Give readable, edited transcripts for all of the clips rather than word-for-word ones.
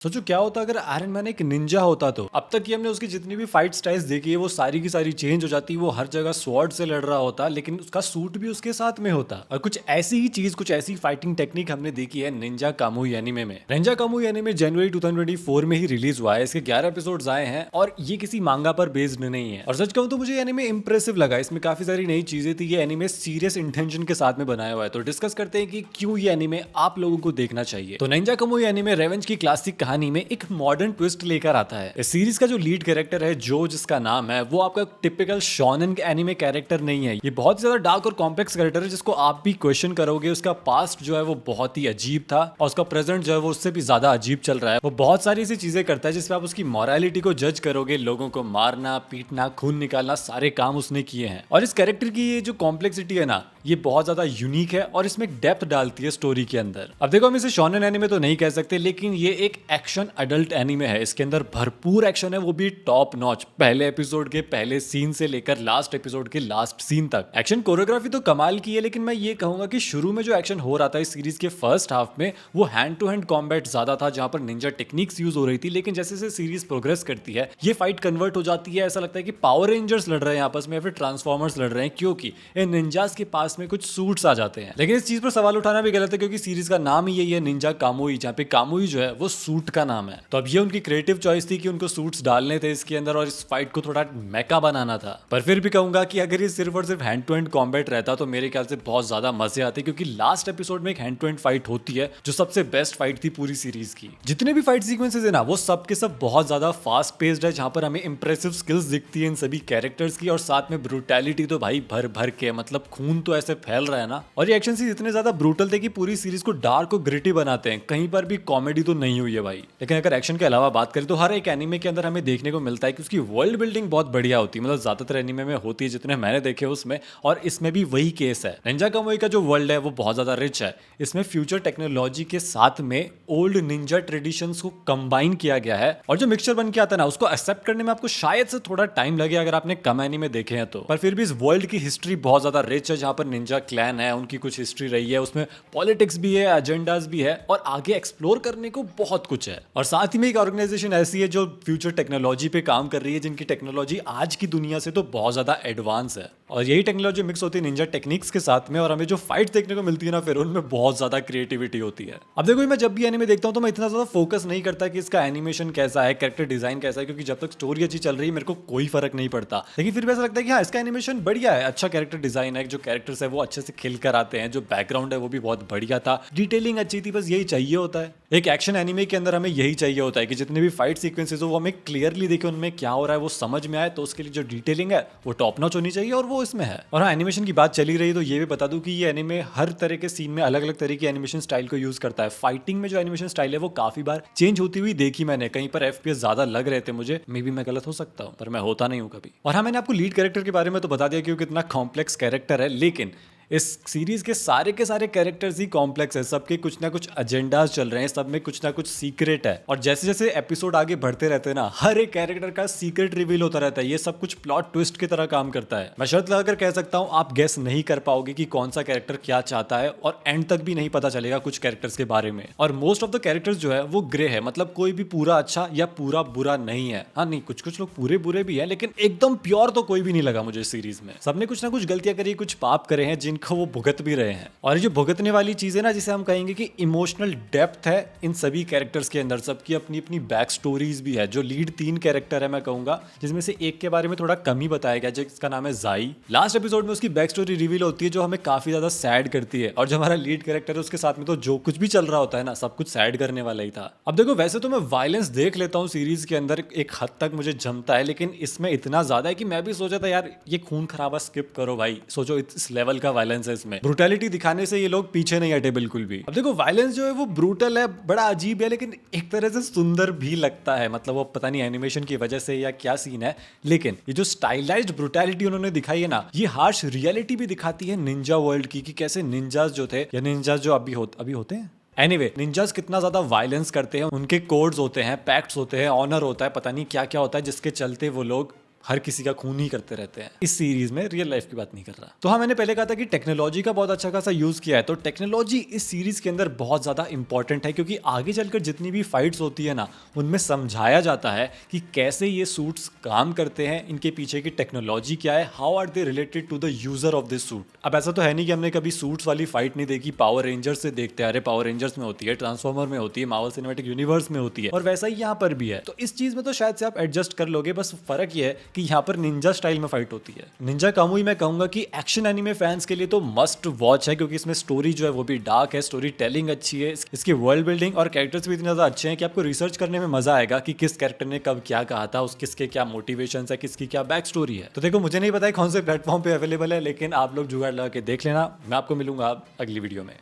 सोचो क्या होता अगर आयरन मैन एक निंजा होता तो अब तक की हमने उसकी जितनी भी फाइट स्टाइल्स देखी है वो सारी की सारी चेंज हो जाती। वो हर जगह स्वॉर्ड से लड़ रहा होता लेकिन उसका सूट भी उसके साथ में होता। और कुछ ऐसी ही चीज, कुछ ऐसी फाइटिंग टेक्निक हमने देखी है निंजा कामुई एनीमे में। निंजा कामुई एनीमे जनवरी 2024 में ही रिलीज हुआ है। इसके 11 एपिसोड्स आए हैं और ये किसी मांगा पर बेस्ड नहीं है। और सच कहूं तो मुझे ये एनीमे इंप्रेसिव लगा। इसमें काफी सारी नई चीजें थी। ये एनीमे सीरियस इंटेंशन के साथ में बनाया हुआ है। तो डिस्कस करते हैं कि क्यों ये एनीमे आप लोगों को देखना चाहिए। तो निंजा कामुई एनीमे रेवेंज की क्लासिक कहानी में एक मॉडर्न ट्विस्ट लेकर आता है। इस सीरीज का जो लीड कैरेक्टर है जो जिसका नाम है, वो आपका टिपिकल शोनेन एनीमे कैरेक्टर नहीं है। ये बहुत ही ज्यादा डार्क और कॉम्प्लेक्स कैरेक्टर है जिसको आप भी क्वेश्चन करोगे। उसका पास्ट जो है वो बहुत ही अजीब था और उसका प्रेजेंट जो है वो उससे भी ज्यादा अजीब चल रहा है। वो बहुत सारी ऐसी चीजें करता है जिसपे आप उसकी मॉरलिटी को जज करोगे। लोगों को मारना, पीटना, खून निकालना, सारे काम उसने किए हैं। और इस कैरेक्टर की ये जो कॉम्प्लेक्सिटी है ना, ये बहुत ज्यादा यूनिक है और इसमें डेप्थ डालती है स्टोरी के अंदर। अब देखो, हम इसे शोनेन एनीमे तो नहीं कह सकते, लेकिन ये एक एक्शन अडल्ट एनीमे है। इसके अंदर भरपूर एक्शन है, वो भी टॉप नॉच। पहले एपिसोड के पहले सीन से लेकर लास्ट एपिसोड के लास्ट सीन तक एक्शन कोरियोग्राफी तो कमाल की है। लेकिन मैं ये कहूंगा कि शुरू में जो एक्शन हो रहा था इस सीरीज के फर्स्ट हाफ में, वो हैंड टू हैंड कॉम्बैट ज्यादा था, जहां पर निंजा टेक्निक्स यूज हो रही थी। लेकिन जैसे जैसे सीरीज प्रोग्रेस करती है, ये फाइट कन्वर्ट हो जाती है। ऐसा लगता है कि पावर रेंजर्स लड़ रहे हैं आपस में या फिर ट्रांसफॉर्मर्स लड़ रहे हैं, क्योंकि इन निंजास के पास में कुछ सूट्स आ जाते हैं। लेकिन इस चीज पर सवाल उठाना भी गलत है, क्योंकि सीरीज का नाम ही यही है, निंजा कामुई, जहाँ पे कामुई जो है वो सूट का नाम है। तो अब ये उनकी क्रिएटिव चॉइस थी कि उनको सूट्स डालने थे इसके अंदर और इस फाइट को थोड़ा मेका बनाना था। पर फिर भी कहूंगा कि अगर ये सिर्फ और सिर्फ हैंड टू हैंड कॉम्बैट रहता तो मेरे ख्याल से बहुत ज्यादा मजे आते, क्योंकि लास्ट एपिसोड में एक हैंड टू हैंड फाइट होती है जो सबसे बेस्ट फाइट थी पूरी सीरीज की। जितने भी फाइट सीक्वेंसेस है ना, वो सब के सब बहुत ज्यादा फास्ट पेस्ड है, जहां पर हमें इंप्रेसिव स्किल्स दिखती है इन सभी कैरेक्टर्स की। और साथ में ब्रूटैलिटी तो भाई भर भर के, मतलब खून तो ऐसे फैल रहा है ना। और ये एक्शन सीन इतने ज्यादा ब्रूटल थे कि पूरी सीरीज को डार्क और ग्रिटी बनाते हैं। कहीं पर भी कॉमेडी तो नहीं हुई है भाई। लेकिन अगर एक्शन के अलावा बात करें तो हर एक एनीमे के अंदर हमें देखने को मिलता है कि उसकी वर्ल्ड बिल्डिंग बहुत बढ़िया होती है। मतलब ज्यादातर एनीमे में होती है जितने मैंने देखे उसमें, और इसमें भी वही केस है। निंजा कामुई का जो वर्ल्ड है वो बहुत ज्यादा रिच है। इसमें फ्यूचर टेक्नोलॉजी के साथ में ओल्ड निंजा ट्रेडिशंस को कंबाइन किया गया है, और जो मिक्सचर बन के आता है ना, उसको एक्सेप्ट करने में आपको शायद से थोड़ा टाइम लगे अगर आपने कम एनीमे देखे हैं तो। पर फिर भी इस वर्ल्ड की हिस्ट्री बहुत ज्यादा रिच है, जहां पर निंजा क्लैन है, उनकी कुछ हिस्ट्री रही है, उसमें पॉलिटिक्स भी है, एजेंडाज भी है, और आगे एक्सप्लोर करने को बहुत कुछ है। और साथ ही में एक ऑर्गेनाइजेशन ऐसी है जो फ्यूचर टेक्नोलॉजी पे काम कर रही है, जिनकी टेक्नोलॉजी आज की दुनिया से तो बहुत ज्यादा एडवांस है। और यही टेक्नोलॉजी मिक्स होती है निंजा टेक्निक्स के साथ में, और हमें जो फाइट देखने को मिलती है ना, फिर उनमें बहुत ज्यादा क्रिएटिविटी होती है। अब देखो, मैं जब भी एनीमे देखता हूं तो मैं इतना ज्यादा फोकस नहीं करता कि इसका एनिमेशन कैसा है, कैरेक्टर डिजाइन कैसा है, क्योंकि जब तक स्टोरी अच्छी चल रही है मेरे को कोई फर्क नहीं पड़ता। लेकिन फिर भी ऐसा लगता है कि हाँ, इसका एनिमेशन बढ़िया है, अच्छा कैरेक्टर डिजाइन है, जो कैरेक्टर्स है वो अच्छे से खिल कर आते हैं, जो बैकग्राउंड है वो भी बहुत बढ़िया था, डिटेलिंग अच्छी थी। बस यही चाहिए होता है एक एक्शन एनीमे के अंदर, हमें यही चाहिए होता है कि जितने भी फाइट सीक्वेंसेस हो वो हमें क्लियरली देखे, उनमें क्या हो रहा है वो समझ में आए। तो उसके लिए जो डिटेलिंग है वो टॉप नॉच होनी चाहिए, और वो इसमें है। और हाँ, एनिमेशन की बात चली रही तो ये भी बता दूं कि ये एनीमे हर तरह के सीन में अलग अलग तरह की एनिमेशन स्टाइल को यूज करता है। फाइटिंग में जो एनिमेशन स्टाइल है वो काफी बार चेंज होती हुई देखी मैंने। कहीं पर एफपीएस ज्यादा लग रहे थे मुझे, मे बी मैं गलत हो सकता हूँ, पर मैं होता नहीं हूँ कभी। और हाँ, मैंने आपको लीड कैरेक्टर के बारे में तो बता दिया क्योंकि कितना कॉम्प्लेक्स कैरेक्टर है, लेकिन इस सीरीज के सारे कैरेक्टर्स ही कॉम्प्लेक्स है। सबके कुछ ना कुछ एजेंडाज चल रहे हैं, सब में कुछ ना कुछ सीक्रेट है। और जैसे जैसे एपिसोड आगे बढ़ते रहते हैं ना, हर एक कैरेक्टर का सीक्रेट रिवील होता रहता है। ये सब कुछ प्लॉट ट्विस्ट की तरह काम करता है। मैं शर्त लगाकर कह सकता हूँ, आप गेस नहीं कर पाओगे कि कौन सा कैरेक्टर क्या चाहता है, और एंड तक भी नहीं पता चलेगा कुछ कैरेक्टर्स के बारे में। और मोस्ट ऑफ द कैरेक्टर्स जो है वो ग्रे है, मतलब कोई भी पूरा अच्छा या पूरा बुरा नहीं है। हाँ नहीं, कुछ कुछ लोग पूरे बुरे भी है, लेकिन एकदम प्योर तो कोई भी नहीं लगा मुझे सीरीज में। सबने कुछ ना कुछ गलतियां करी, कुछ पाप करे हैं जिनको वो भुगत भी रहे हैं। और ये जो भुगतने वाली चीज है ना, जिसे हम कहेंगे कि इमोशनल डेप्थ है इन सभी कैरेक्टर्स के अंदर। सबकी अपनी अपनी बैक स्टोरीज भी है। जो लीड 3 कैरेक्टर है मैं कहूंगा, जिसमें से एक के बारे में थोड़ा कम ही बताया गया, जिसका नाम है जाई। लास्ट एपिसोड में उसकी बैक स्टोरी रिवील होती है जो हमें काफी ज्यादा सैड करती है। और जो हमारा लीड कैरेक्टर है उसके साथ में तो जो कुछ भी चल रहा होता है ना, सब कुछ सैड करने वाला ही था। अब देखो, वैसे तो मैं वायलेंस देख लेता हूँ सीरीज के अंदर, एक हद तक मुझे जमता है, लेकिन इसमें इतना ज्यादा है कि मैं भी सोचा था यार ये खून खराबा स्किप करो भाई। सोचो इस लेवल का वायलेंस है इसमें, ब्रूटैलिटी दिखाने से ये लोग पीछे नहीं हटे बिल्कुल भी। अब देखो, वायलेंस जो है वो ब्रूटल है, बड़ा अजीब है, लेकिन एक तरह से सुंदर भी लगता है। मतलब वो पता नहीं एनिमेशन की वजह से या क्या सीन है, लेकिन ये जो स्टाइलाइज्ड ब्रूटैलिटी उन्होंने दिखाई है ना, ये हार्श रियलिटी भी दिखाती है निंजा वर्ल्ड की, कि कैसे निंजास जो थे, या निंजास जो अभी होते हैं, एनीवे निंजास कितना ज्यादा वायलेंस करते हैं। उनके कोड्स होते हैं, पैक्ट्स होते हैं, ऑनर होता है, पता नहीं क्या क्या होता है, जिसके चलते वो लोग हर किसी का खून ही करते रहते हैं इस सीरीज में, रियल लाइफ की बात नहीं कर रहा। तो हाँ, मैंने पहले कहा था कि टेक्नोलॉजी का बहुत अच्छा खासा यूज किया है, तो टेक्नोलॉजी इस सीरीज के अंदर बहुत ज्यादा इंपॉर्टेंट है, क्योंकि आगे चलकर जितनी भी फाइट्स होती है ना, उनमें समझाया जाता है कि कैसे ये सूट्स काम करते हैं, इनके पीछे की टेक्नोलॉजी क्या है, how are they related to the user of this suit. अब ऐसा तो है नहीं कि हमने कभी सूट्स वाली फाइट नहीं देखी, पावर रेंजर्स से देखते आ रहे, पावर रेंजर्स में होती है, ट्रांसफॉर्मर में होती है, मार्वल सिनेमैटिक यूनिवर्स में होती है, और वैसा ही यहाँ पर भी है। तो इस चीज में तो शायद से आप एडजस्ट कर लोगे, बस फर्क ये है कि यहाँ पर निंजा स्टाइल में फाइट होती है। निंजा कामुई मैं कहूंगा कि एक्शन एनिमे फैंस के लिए तो मस्ट वॉच है, क्योंकि इसमें स्टोरी जो है वो भी डार्क है, स्टोरी टेलिंग अच्छी है, इसकी वर्ल्ड बिल्डिंग और कैरेक्टर्स भी इतने ज्यादा अच्छे हैं कि आपको रिसर्च करने में मजा आएगा कि किस कैरेक्टर ने कब क्या कहा था, उस किसके क्या मोटिवेशन है, किसकी क्या बैक स्टोरी है। तो देखो, मुझे नहीं पता है कौन से प्लेटफॉर्म पे अवेलेबल है, लेकिन आप लोग जुगाड़ लगा के देख लेना। मैं आपको मिलूंगा अगली वीडियो में।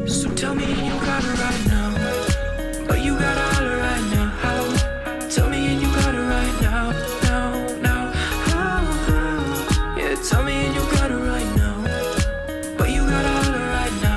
So tell me